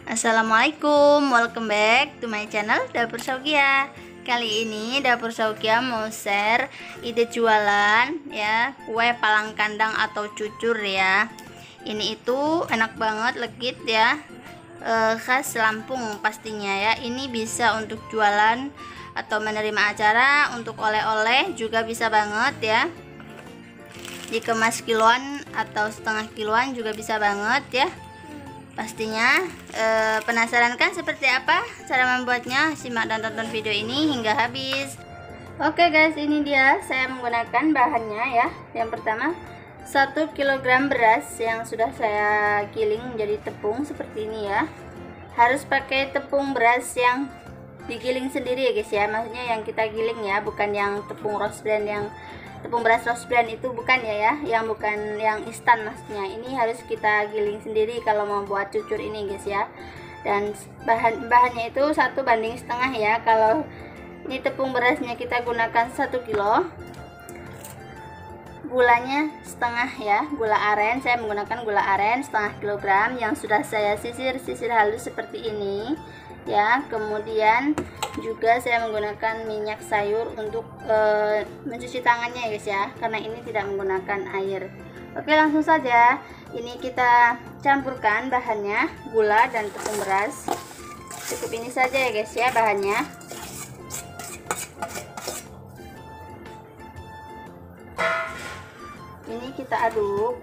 Assalamualaikum, welcome back to my channel Dapur Syaukia. Kali ini Dapur Syaukia mau share ide jualan ya, kue palang kandang atau cucur ya. Ini itu enak banget, legit ya, khas Lampung pastinya ya. Ini bisa untuk jualan atau menerima acara, untuk oleh-oleh juga bisa banget ya. Dikemas kiloan atau setengah kiloan juga bisa banget ya. Pastinya penasaran kan seperti apa cara membuatnya? Simak dan tonton video ini hingga habis. Oke guys, ini dia saya menggunakan bahannya ya. Yang pertama 1 kg beras yang sudah saya giling menjadi tepung seperti ini ya. Harus pakai tepung beras yang digiling sendiri ya guys ya. Maksudnya yang kita giling ya, bukan yang tepung rose bran, yang tepung beras rose bran itu bukan ya, yang bukan yang instan maksudnya. Ini harus kita giling sendiri kalau mau buat cucur ini guys ya. Dan bahannya itu 1,5 ya. Kalau ini tepung berasnya kita gunakan 1 kilo, gulanya setengah ya, gula aren. Saya menggunakan gula aren setengah kilogram yang sudah saya sisir halus seperti ini ya. Kemudian juga saya menggunakan minyak sayur untuk mencuci tangannya guys ya, karena ini tidak menggunakan air. Oke, langsung saja ini kita campurkan bahannya, gula dan tepung beras. Cukup ini saja ya guys ya bahannya. Ini kita aduk,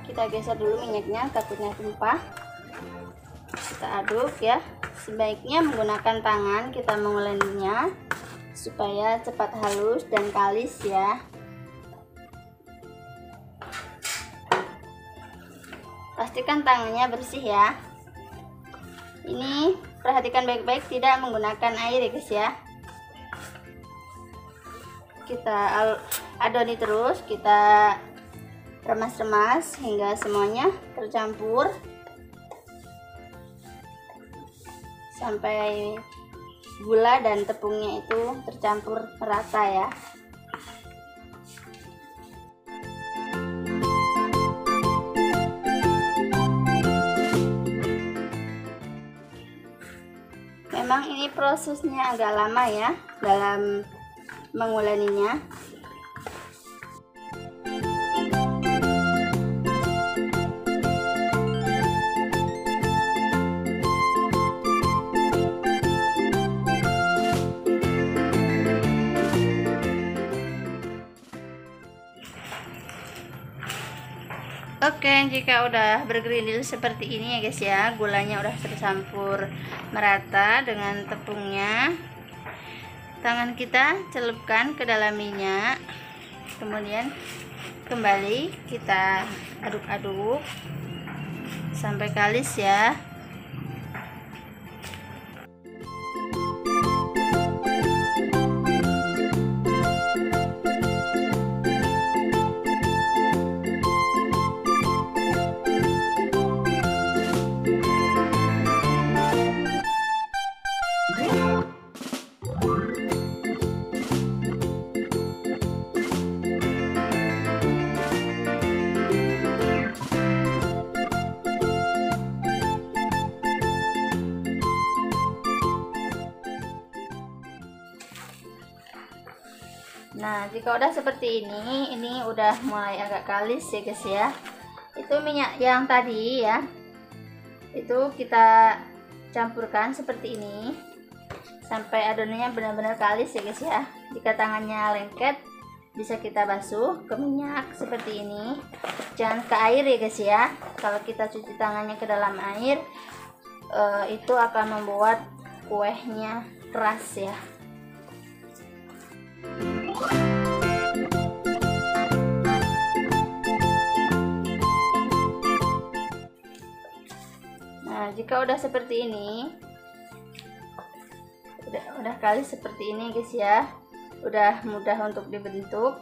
kita geser dulu minyaknya takutnya tumpah. Kita aduk ya, sebaiknya menggunakan tangan kita menguleninya supaya cepat halus dan kalis ya. Pastikan tangannya bersih ya. Ini perhatikan baik-baik tidak menggunakan air ya guys ya. Kita adoni terus, kita remas-remas hingga semuanya tercampur sampai gula dan tepungnya itu tercampur merata ya. Memang ini prosesnya agak lama ya dalam menguleninya. Oke, jika udah bergerindil seperti ini ya guys ya, gulanya udah tercampur merata dengan tepungnya, tangan kita celupkan ke dalam minyak, kemudian kembali kita aduk-aduk sampai kalis ya. Nah, jika udah seperti ini udah mulai agak kalis ya guys ya. Itu minyak yang tadi ya, itu kita campurkan seperti ini sampai adonannya benar-benar kalis ya guys ya. Jika tangannya lengket bisa kita basuh ke minyak seperti ini, jangan ke air ya guys ya. Kalau kita cuci tangannya ke dalam air itu akan membuat kuehnya keras ya. Nah, jika udah seperti ini, udah kalis seperti ini guys ya, udah mudah untuk dibentuk.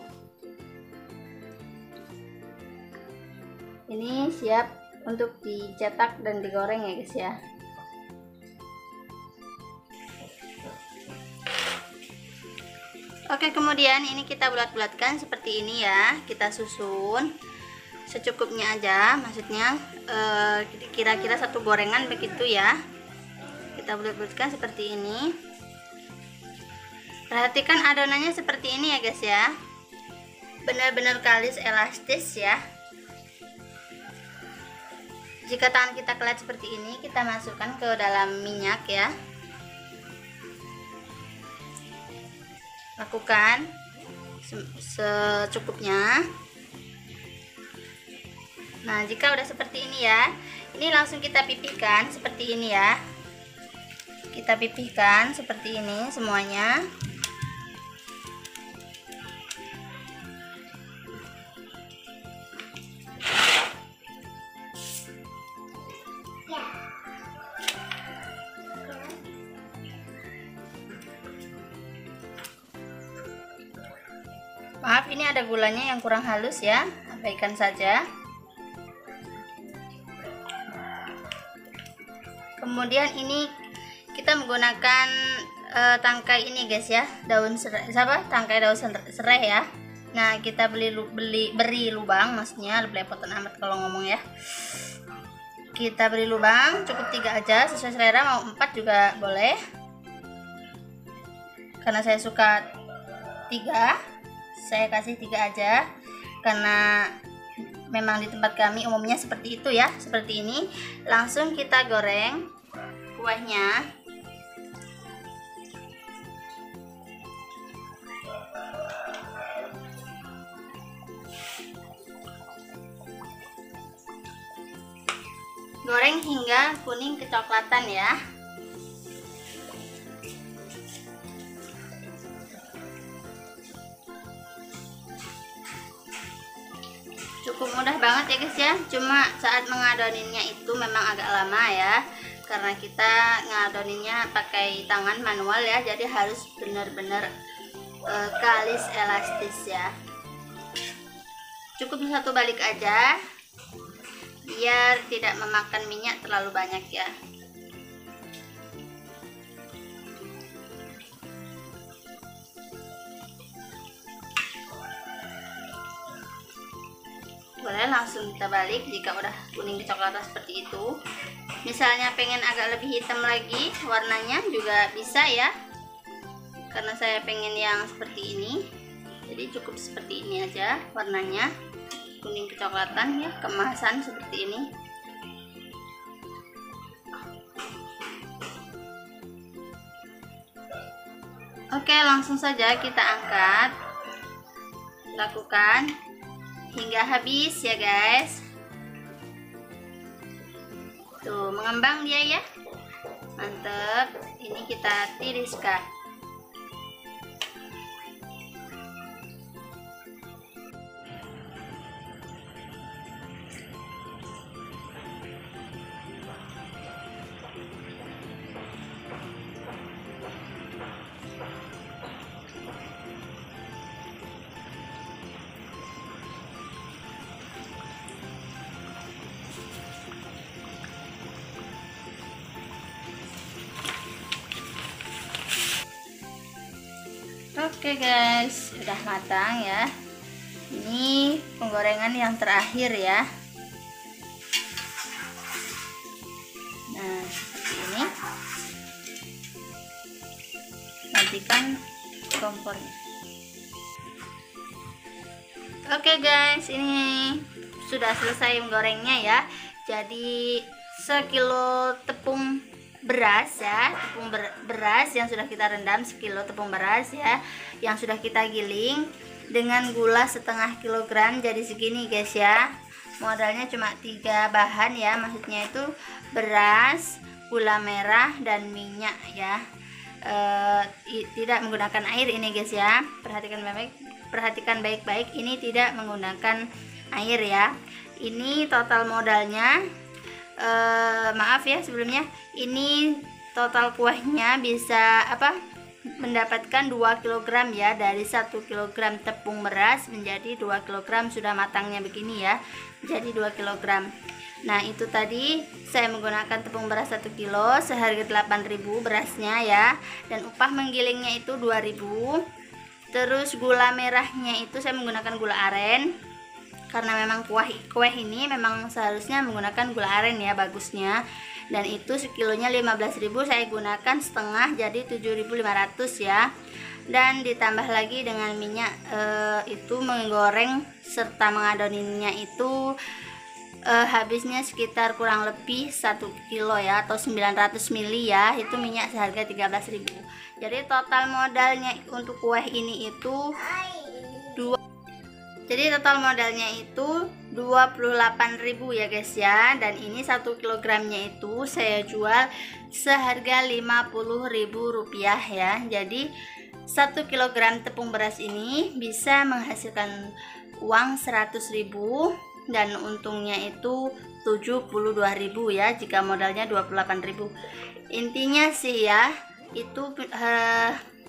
Ini siap untuk dicetak dan digoreng ya guys ya. Oke, kemudian ini kita bulat-bulatkan seperti ini ya, kita susun secukupnya aja, maksudnya kira-kira satu gorengan begitu ya. Kita bulat-bulatkan seperti ini. Perhatikan adonannya seperti ini ya guys ya, benar-benar kalis elastis ya. Jika tangan kita kelet seperti ini, kita masukkan ke dalam minyak ya. Lakukan secukupnya. Nah, jika udah seperti ini ya, ini langsung kita pipihkan seperti ini ya. Kita pipihkan seperti ini semuanya. Maaf, ini ada gulanya yang kurang halus ya, abaikan saja. Kemudian ini kita menggunakan tangkai ini guys ya, daun serai, tangkai daun serai ya. Nah, kita beri lubang, maksudnya belepotan amat kalau ngomong ya. Kita beri lubang, cukup 3 aja, sesuai selera, mau 4 juga boleh. Karena saya suka 3, saya kasih 3 aja, karena memang di tempat kami umumnya seperti itu ya, seperti ini. Langsung kita goreng kuahnya. Goreng hingga kuning kecoklatan ya. Cukup mudah banget ya guys ya, cuma saat mengadoninnya itu memang agak lama ya, karena kita ngadoninnya pakai tangan manual ya, jadi harus benar-benar kalis elastis ya. Cukup satu balik aja biar tidak memakan minyak terlalu banyak ya. Boleh langsung kita balik jika udah kuning kecoklatan seperti itu. Misalnya pengen agak lebih hitam lagi warnanya juga bisa ya, karena saya pengen yang seperti ini, jadi cukup seperti ini aja warnanya, kuning kecoklatan ya, kemasan seperti ini. Oke, langsung saja kita angkat, lakukan hingga habis ya guys. Tuh, mengembang dia ya, mantep. Ini kita tiriskan. Oke guys, udah matang ya. Ini penggorengan yang terakhir ya. Nah, seperti ini. Matikan kompornya. Oke guys, ini sudah selesai menggorengnya ya. Jadi sekilo tepung beras ya, tepung beras yang sudah kita rendam, sekilo tepung beras ya, yang sudah kita giling dengan gula setengah kilogram, jadi segini guys ya. Modalnya cuma 3 bahan ya, maksudnya itu beras, gula merah, dan minyak ya. Tidak menggunakan air ini guys ya, perhatikan baik-baik, ini tidak menggunakan air ya. Ini total modalnya, maaf ya sebelumnya, ini total kuahnya bisa mendapatkan 2 kg ya, dari 1 kg tepung beras menjadi 2 kg sudah matangnya begini ya, jadi 2 kg. Nah, itu tadi saya menggunakan tepung beras 1 kilo seharga 8.000 berasnya ya, dan upah menggilingnya itu 2.000. Terus gula merahnya itu saya menggunakan gula aren karena memang kue ini memang seharusnya menggunakan gula aren ya bagusnya. Dan itu sekilonya 15.000, saya gunakan setengah jadi 7.500 ya. Dan ditambah lagi dengan minyak itu menggoreng serta mengadoninya itu habisnya sekitar kurang lebih 1 kilo ya, atau 900 ml ya. Itu minyak seharga 13.000. Jadi total modalnya untuk kue ini itu total modalnya itu 28.000 ya guys ya. Dan ini 1 kilogramnya itu saya jual seharga Rp50.000 ya. Jadi 1 kilogram tepung beras ini bisa menghasilkan uang 100.000 dan untungnya itu 72.000 ya jika modalnya 28.000. Intinya sih ya, itu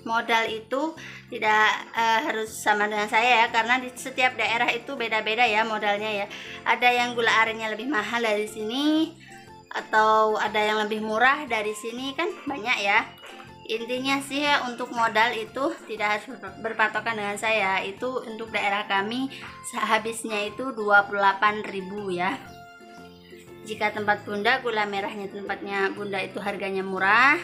modal itu tidak harus sama dengan saya ya, karena di setiap daerah itu beda-beda ya modalnya ya. Ada yang gula arennya lebih mahal dari sini, atau ada yang lebih murah dari sini, kan banyak ya. Intinya sih ya, untuk modal itu tidak harus berpatokan dengan saya. Itu untuk daerah kami habisnya itu 28.000 ya. Jika tempat bunda, gula merahnya tempatnya bunda itu harganya murah,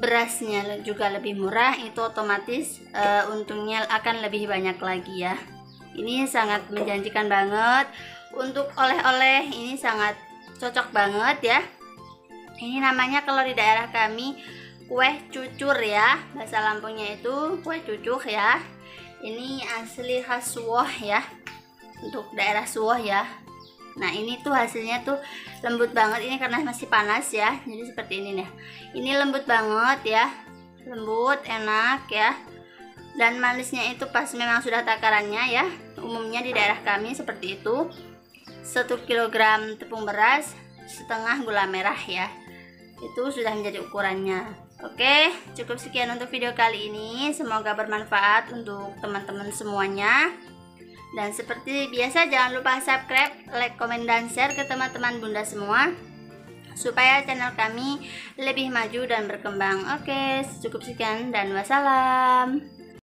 berasnya juga lebih murah, itu otomatis untungnya akan lebih banyak lagi ya. Ini sangat menjanjikan banget. Untuk oleh-oleh ini sangat cocok banget ya. Ini namanya kalau di daerah kami kue cucur ya, bahasa Lampungnya itu kue cucuk ya. Ini asli khas Suwoh ya, untuk daerah Suwoh ya. Nah ini tuh hasilnya tuh lembut banget, ini karena masih panas ya, jadi seperti ini nih. Ini lembut banget ya, lembut, enak ya. Dan manisnya itu pas memang sudah takarannya ya. Umumnya di daerah kami seperti itu. 1 kilogram tepung beras, setengah gula merah ya. Itu sudah menjadi ukurannya. Oke, cukup sekian untuk video kali ini. Semoga bermanfaat untuk teman-teman semuanya. Dan seperti biasa jangan lupa subscribe, like, komen, dan share ke teman-teman bunda semua, supaya channel kami lebih maju dan berkembang. Oke, cukup sekian dan wassalam.